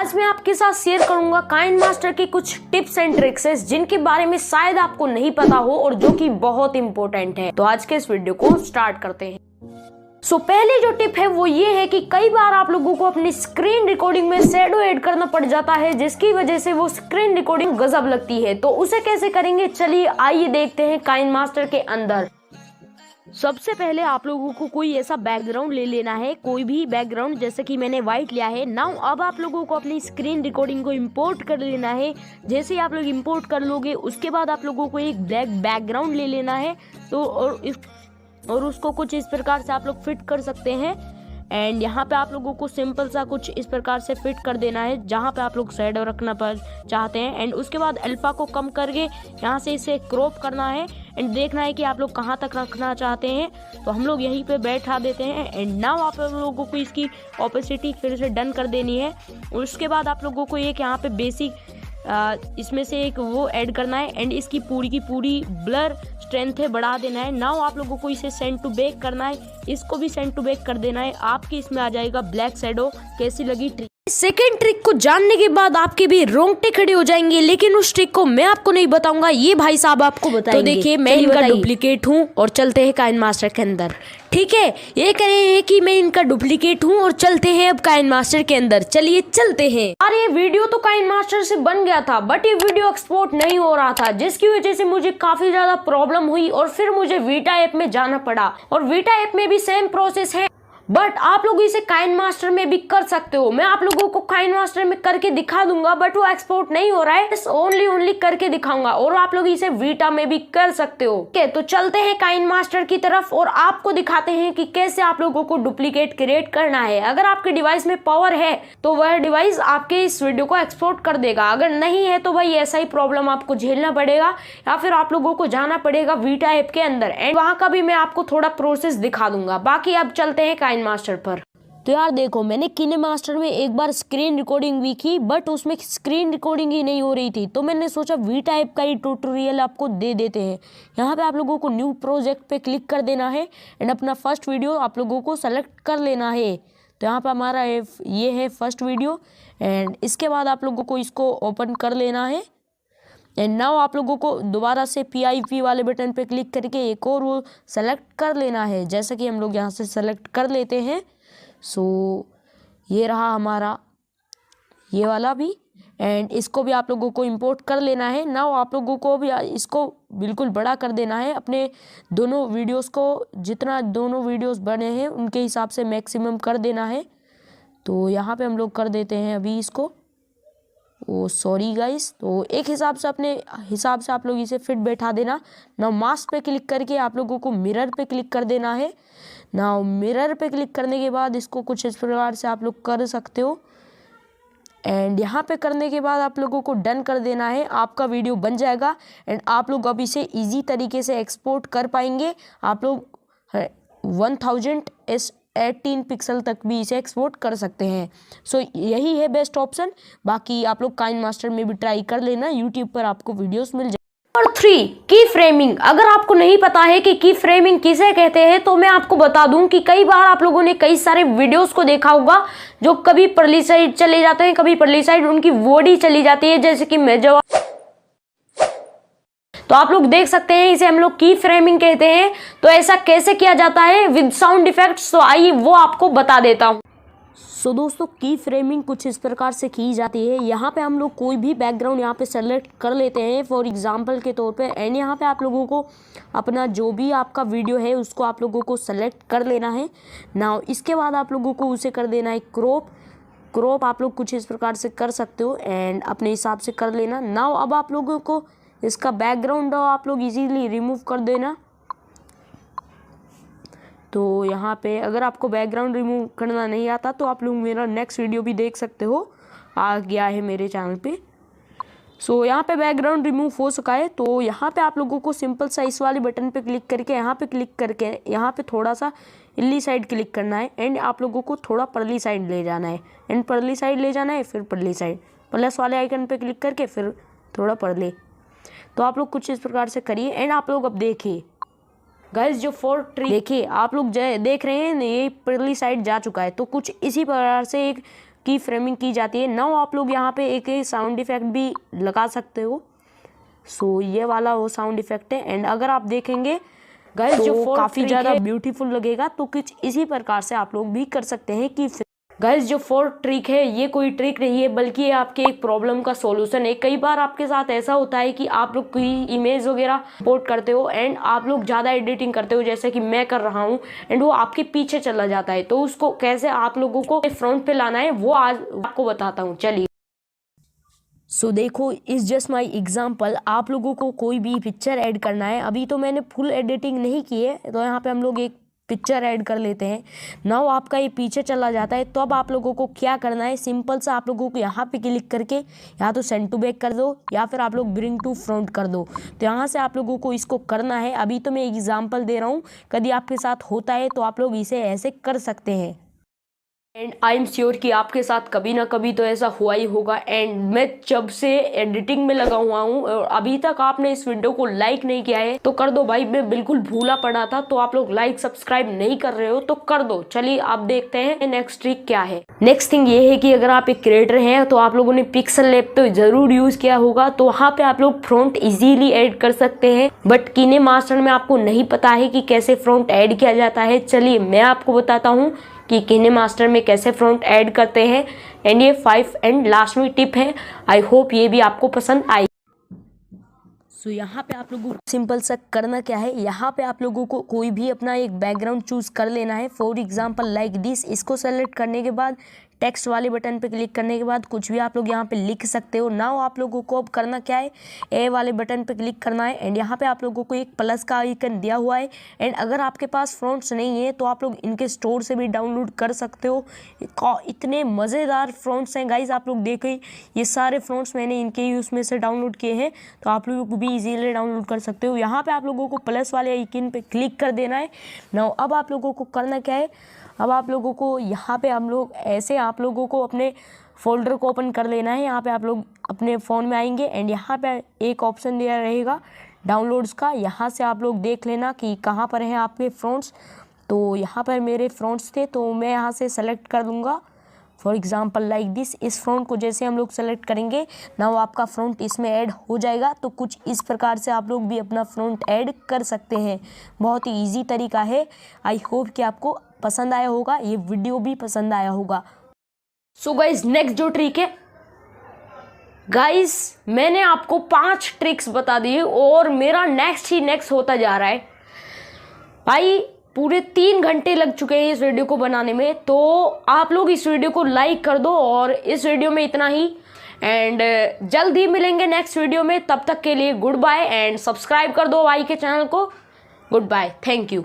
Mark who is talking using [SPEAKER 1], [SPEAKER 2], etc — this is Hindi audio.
[SPEAKER 1] आज मैं आपके साथ शेयर करूंगा काइन मास्टर की कुछ टिप्स एंड ट्रिक्स जिनके बारे में शायद आपको नहीं पता हो और जो कि बहुत इंपॉर्टेंट है। तो आज के इस वीडियो को स्टार्ट करते हैं। पहली जो टिप है वो ये है कि कई बार आप लोगों को अपनी स्क्रीन रिकॉर्डिंग में शैडो ऐड करना पड़ जाता है, जिसकी वजह से वो स्क्रीन रिकॉर्डिंग गजब लगती है। तो उसे कैसे करेंगे, चलिए आइए देखते हैं काइन मास्टर के अंदर। सबसे पहले आप लोगों को कोई ऐसा बैकग्राउंड ले लेना है, कोई भी बैकग्राउंड, जैसे कि मैंने व्हाइट लिया है। नाउ अब आप लोगों को अपनी स्क्रीन रिकॉर्डिंग को इंपोर्ट कर लेना है। जैसे आप लोग इंपोर्ट कर लोगे उसके बाद आप लोगों को एक ब्लैक बैकग्राउंड ले लेना है। तो और उसको कुछ इस प्रकार से आप लोग फिट कर सकते हैं। एंड यहाँ पे आप लोगों को सिंपल सा कुछ इस प्रकार से फिट कर देना है जहाँ पे आप लोग शैडो रखना चाहते हैं। एंड उसके बाद अल्फा को कम करके यहाँ से इसे क्रॉप करना है एंड देखना है कि आप लोग कहाँ तक रखना चाहते हैं। तो हम लोग यहीं पे बैठा देते हैं। एंड नाउ आप लोगों को इसकी ऑपोसिटी फिर से डन कर देनी है। उसके बाद आप लोगों को एक यहाँ पे बेसिक इसमें से एक वो ऐड करना है एंड इसकी पूरी की पूरी ब्लर स्ट्रेंथ है बढ़ा देना है। नाउ आप लोगों को इसे सेंड टू बैक करना है, इसको भी सेंड टू बैक कर देना है। आपके इसमें आ जाएगा ब्लैक शैडो। कैसी लगी ट्रिक? सेकेंड ट्रिक को जानने के बाद आपके भी रोंगटे खड़े हो जाएंगे, लेकिन उस ट्रिक को मैं आपको नहीं बताऊंगा, ये भाई साहब आपको बताएंगे। तो देखिए मैं इनका डुप्लीकेट हूँ और चलते हैं काइन मास्टर के अंदर। ठीक है, ये कह रहे हैं कि मैं इनका डुप्लीकेट हूँ और चलते हैं अब काइन मास्टर के अंदर। चलिए चलते हैं। यार ये वीडियो तो काइन मास्टर से बन गया था, बट ये वीडियो एक्सपोर्ट नहीं हो रहा था, जिसकी वजह से मुझे काफी ज्यादा प्रॉब्लम हुई और फिर मुझे वीटा ऐप में जाना पड़ा। और वीटा ऐप में भी सेम प्रोसेस है, बट आप लोग इसे काइन मास्टर में भी कर सकते हो। मैं आप लोगों को काइन मास्टर में करके दिखा दूंगा, बट वो एक्सपोर्ट नहीं हो रहा है, ओनली करके दिखाऊंगा। और आप लोग इसे वीटा में भी कर सकते हो। ओके, तो चलते हैं काइन मास्टर की तरफ और आपको दिखाते हैं कि कैसे आप लोगों को डुप्लीकेट क्रिएट करना है। अगर आपके डिवाइस में पावर है तो वह डिवाइस आपके इस वीडियो को एक्सपोर्ट कर देगा, अगर नहीं है तो भाई ऐसा ही प्रॉब्लम आपको झेलना पड़ेगा, या फिर आप लोगों को जाना पड़ेगा वीटा ऐप के अंदर एंड वहां का भी मैं आपको थोड़ा प्रोसेस दिखा दूंगा। बाकी अब चलते हैं काइन मास्टर पर। तो यार देखो, मैंने किने मास्टर में एक बार स्क्रीन रिकॉर्डिंग भी की, बट उसमें स्क्रीन रिकॉर्डिंग ही नहीं हो रही थी। तो मैंने सोचा वीटा ऐप का ही ट्यूटोरियल आपको दे देते हैं। यहाँ पे आप लोगों को न्यू प्रोजेक्ट पे क्लिक कर देना है एंड अपना फर्स्ट वीडियो आप लोगों को सेलेक्ट कर लेना है। तो यहाँ पे हमारा ये है फर्स्ट वीडियो एंड इसके बाद आप लोगों को इसको ओपन कर लेना है। एंड नाउ आप लोगों को दोबारा से PIP वाले बटन पे क्लिक करके एक और वो सेलेक्ट कर लेना है, जैसा कि हम लोग यहाँ से सेलेक्ट कर लेते हैं। सो ये रहा हमारा ये वाला भी एंड इसको भी आप लोगों को इंपोर्ट कर लेना है। नाउ आप लोगों को भी इसको बिल्कुल बड़ा कर देना है, अपने दोनों वीडियोस को, जितना दोनों वीडियोस बने हैं उनके हिसाब से मैक्सिमम कर देना है। तो यहाँ पे हम लोग कर देते हैं अभी इसको। ओ सॉरी गाइस, तो एक हिसाब से अपने हिसाब से आप लोग इसे फिट बैठा देना। नाउ मास्क पे क्लिक करके आप लोगों को मिरर पे क्लिक कर देना है। नाउ मिरर पे क्लिक करने के बाद इसको कुछ इस प्रकार से आप लोग कर सकते हो एंड यहाँ पे करने के बाद आप लोगों को डन कर देना है। आपका वीडियो बन जाएगा एंड आप लोग अब इसे इजी तरीके से एक्सपोर्ट कर पाएंगे। आप लोग 1080 पिक्सल तक भी इसे एक्सपोर्ट कर सकते हैं। सो यही है बेस्ट ऑप्शन। बाकी आप लोग काइन मास्टर में भी ट्राई कर लेना, यूट्यूब पर आपको वीडियोस मिल जाए। नंबर 3, की फ्रेमिंग। अगर आपको नहीं पता है कि की फ्रेमिंग किसे कहते हैं तो मैं आपको बता दूं कि कई बार आप लोगों ने कई सारे वीडियोस को देखा होगा जो कभी परली साइड चले जाते हैं, कभी परली साइड उनकी बॉडी चली जाती है, जैसे कि मैं जब तो आप लोग देख सकते हैं इसे हम लोग की फ्रेमिंग कहते हैं। तो ऐसा कैसे किया जाता है विद साउंड इफेक्ट्स, तो आइए वो आपको बता देता हूँ। सो दोस्तों, की फ्रेमिंग कुछ इस प्रकार से की जाती है। यहाँ पे हम लोग कोई भी बैकग्राउंड यहाँ पे सेलेक्ट कर लेते हैं फॉर एग्जांपल के तौर पे एंड यहाँ पे आप लोगों को अपना जो भी आपका वीडियो है उसको आप लोगों को सेलेक्ट कर लेना है। नाउ इसके बाद आप लोगों को उसे कर देना है क्रॉप आप लोग कुछ इस प्रकार से कर सकते हो एंड अपने हिसाब से कर लेना। नाउ अब आप लोगों को इसका बैकग्राउंड आप लोग इजीली रिमूव कर देना। तो यहाँ पे अगर आपको बैकग्राउंड रिमूव करना नहीं आता तो आप लोग मेरा नेक्स्ट वीडियो भी देख सकते हो, आ गया है मेरे चैनल पे। सो यहाँ पे बैकग्राउंड रिमूव हो सका है। तो यहाँ पे आप लोगों को सिंपल सा इस वाले बटन पे क्लिक करके यहाँ पे क्लिक करके यहाँ पे थोड़ा सा इल्ली साइड क्लिक करना है एंड आप लोगों को थोड़ा परली साइड ले जाना है एंड परली साइड ले जाना है, फिर परली साइड, प्लस वाले आइकन पे क्लिक करके फिर थोड़ा परले। तो आप लोग कुछ इस प्रकार से करिए एंड आप लोग अब देखिए गाइस, जो 4 ट्री देखिए आप लोग देख रहे हैं ये परली साइड जा चुका है। तो कुछ इसी प्रकार से एक की फ्रेमिंग की जाती है। नाउ आप लोग यहाँ पे एक साउंड इफेक्ट भी लगा सकते हो। सो ये वाला वो साउंड इफेक्ट है। एंड अगर आप देखेंगे गाइस
[SPEAKER 2] तो
[SPEAKER 1] जो काफ़ी ज़्यादा
[SPEAKER 2] ब्यूटीफुल लगेगा। तो कुछ
[SPEAKER 1] इसी प्रकार से आप लोग भी कर सकते हैं कि गाइस जो फोर्थ ट्रिक है ये कोई ट्रिक नहीं है, बल्कि ये आपके एक प्रॉब्लम का सॉल्यूशन है। कई बार आपके साथ ऐसा होता है कि आप लोग कोई इमेज वगैरह पोर्ट करते हो एंड आप लोग ज़्यादा एडिटिंग करते हो, जैसे कि मैं कर रहा हूँ, एंड वो आपके पीछे चला जाता है। तो उसको कैसे आप लोगों को फ्रंट पे लाना है वो आज आपको बताता हूँ। चलिए
[SPEAKER 2] सो देखो, इस जस्ट माई एग्जाम्पल, आप लोगों को कोई भी पिक्चर ऐड करना है। अभी तो मैंने फुल एडिटिंग नहीं की है, तो यहाँ पे हम लोग एक पिक्चर ऐड कर लेते हैं। नाउ आपका ये पीछे चला जाता है, तो अब आप लोगों को क्या करना है, सिंपल सा आप लोगों को यहाँ पे क्लिक करके या तो सेंड टू बैक कर दो या फिर आप लोग ब्रिंग टू फ्रंट कर दो। तो यहाँ से आप लोगों को इसको करना है। अभी तो मैं एग्जाम्पल दे रहा हूँ, कभी आपके साथ होता है तो आप लोग इसे ऐसे कर सकते हैं।
[SPEAKER 1] एंड आई एम श्योर कि आपके साथ कभी ना कभी तो ऐसा हुआ ही होगा। एंड मैं जब से एडिटिंग में लगा हुआ हूँ और अभी तक आपने इस वीडियो को लाइक नहीं किया है तो कर दो भाई, मैं बिल्कुल भूला पड़ा था। तो आप लोग लाइक सब्सक्राइब नहीं कर रहे हो तो कर दो। चलिए आप देखते हैं नेक्स्ट ट्रिक क्या है। नेक्स्ट थिंग ये है कि अगर आप एक क्रिएटर हैं तो आप लोगों ने पिक्सल लैब तो जरूर यूज किया होगा, तो वहाँ पे आप लोग फ्रंट इजीली ऐड कर सकते हैं। बट KineMaster में आपको नहीं पता है कि कैसे फ्रंट ऐड किया जाता है। चलिए मैं आपको बताता हूँ कि KineMaster में कैसे फ्रंट ऐड करते हैं। एंड ये 5 एंड लास्ट में टिप है। आई होप ये भी आपको पसंद आई।
[SPEAKER 2] सो यहाँ पे आप लोगों को सिंपल सा करना क्या है, यहाँ पे आप लोगों को कोई भी अपना एक बैकग्राउंड चूज कर लेना है। For example like this. इसको सेलेक्ट करने के बाद टेक्स्ट वाले बटन पे क्लिक करने के बाद कुछ भी आप लोग यहाँ पे लिख सकते हो। नाउ आप लोगों को अब करना क्या है, ए वाले बटन पे क्लिक करना है। एंड यहाँ पे आप लोगों को एक प्लस का आइकन दिया हुआ है। एंड अगर आपके पास फ्रंट्स नहीं है तो आप लोग इनके स्टोर से भी डाउनलोड कर सकते हो। इतने मज़ेदार फ्रंट्स हैं गाइज, आप लोग देखें, ये सारे फ्रंट्स मैंने इनके ही उसमें से डाउनलोड किए हैं, तो आप लोगों को भी इजीली डाउनलोड कर सकते हो। यहाँ पे आप लोगों को प्लस वाले आइकन पे क्लिक कर देना है। नाउ अब आप लोगों को करना क्या है, अब आप लोगों को यहाँ पे हम लोग ऐसे आप लोगों को अपने फोल्डर को ओपन कर लेना है। यहाँ पे आप लोग अपने फ़ोन में आएंगे एंड यहाँ पे एक ऑप्शन दिया रहेगा डाउनलोड्स का। यहाँ से आप लोग देख लेना कि कहाँ पर हैं आपके फ्रंट्स। तो यहाँ पर मेरे फ्रंट्स थे, तो मैं यहाँ से सेलेक्ट कर लूँगा। For example like this. इस फ्रंट को जैसे हम लोग सेलेक्ट करेंगे ना, वो आपका फ्रंट इसमें ऐड हो जाएगा। तो कुछ इस प्रकार से आप लोग भी अपना फ्रंट ऐड कर सकते हैं। बहुत ही ईजी तरीका है। आई होप कि आपको पसंद आया होगा, ये वीडियो भी पसंद आया होगा।
[SPEAKER 1] सो गाइस नेक्स्ट जो ट्रिक है गाइस, मैंने आपको 5 ट्रिक्स बता दी और मेरा नेक्स्ट ही नेक्स्ट होता जा रहा है भाई। पूरे 3 घंटे लग चुके हैं इस वीडियो को बनाने में, तो आप लोग इस वीडियो को लाइक कर दो। और इस वीडियो में इतना ही, एंड जल्द ही मिलेंगे नेक्स्ट वीडियो में। तब तक के लिए गुड बाय एंड सब्सक्राइब कर दो भाई के चैनल को। Goodbye, thank you.